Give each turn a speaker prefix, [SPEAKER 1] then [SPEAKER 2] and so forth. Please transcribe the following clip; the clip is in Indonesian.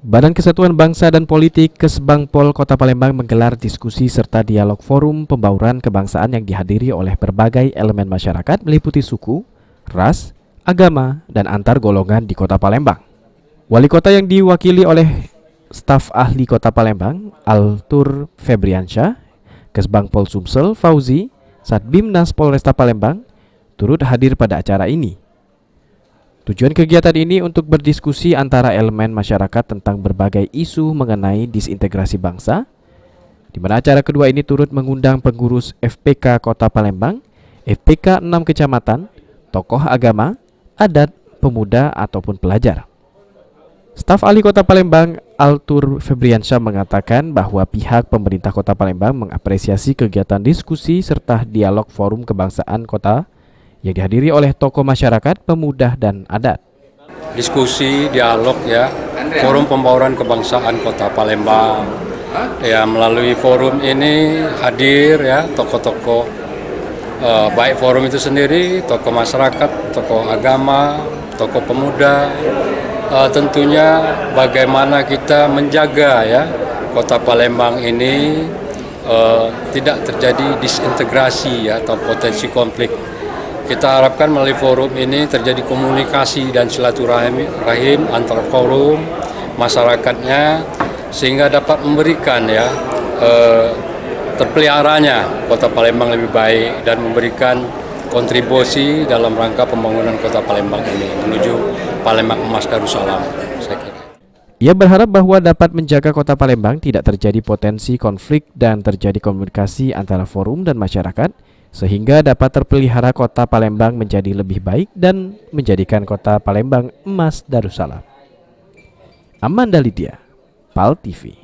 [SPEAKER 1] Badan Kesatuan Bangsa dan Politik Kesbangpol Kota Palembang menggelar diskusi serta dialog forum pembauran kebangsaan yang dihadiri oleh berbagai elemen masyarakat meliputi suku, ras, agama, dan antar golongan di Kota Palembang. Wali Kota yang diwakili oleh staf ahli Kota Palembang, Altur Febriansyah, Kesbangpol Sumsel Fauzi, Satbimnas Polresta Palembang, turut hadir pada acara ini. Tujuan kegiatan ini untuk berdiskusi antara elemen masyarakat tentang berbagai isu mengenai disintegrasi bangsa, di mana acara kedua ini turut mengundang pengurus FPK Kota Palembang, FPK 6 kecamatan, tokoh agama, adat, pemuda, ataupun pelajar. Staf ahli Kota Palembang, Altur Febriansyah, mengatakan bahwa pihak pemerintah Kota Palembang mengapresiasi kegiatan diskusi serta dialog forum kebangsaan kota yang dihadiri oleh tokoh masyarakat, pemuda, dan adat.
[SPEAKER 2] Diskusi, dialog ya, forum pembauran kebangsaan Kota Palembang. Ya, melalui forum ini hadir ya tokoh-tokoh baik forum itu sendiri, tokoh masyarakat, tokoh agama, tokoh pemuda. Tentunya bagaimana kita menjaga ya Kota Palembang ini tidak terjadi disintegrasi ya, atau potensi konflik. Kita harapkan melalui forum ini terjadi komunikasi dan silaturahim antar forum masyarakatnya, sehingga dapat memberikan ya terpeliharanya Kota Palembang lebih baik dan memberikan kontribusi dalam rangka pembangunan Kota Palembang ini menuju Palembang Emas Darussalam. Saya kira.
[SPEAKER 1] Ia berharap bahwa dapat menjaga Kota Palembang tidak terjadi potensi konflik dan terjadi komunikasi antara forum dan masyarakat, sehingga dapat terpelihara Kota Palembang menjadi lebih baik dan menjadikan Kota Palembang Emas Darussalam. Amanda Lydia, PAL TV.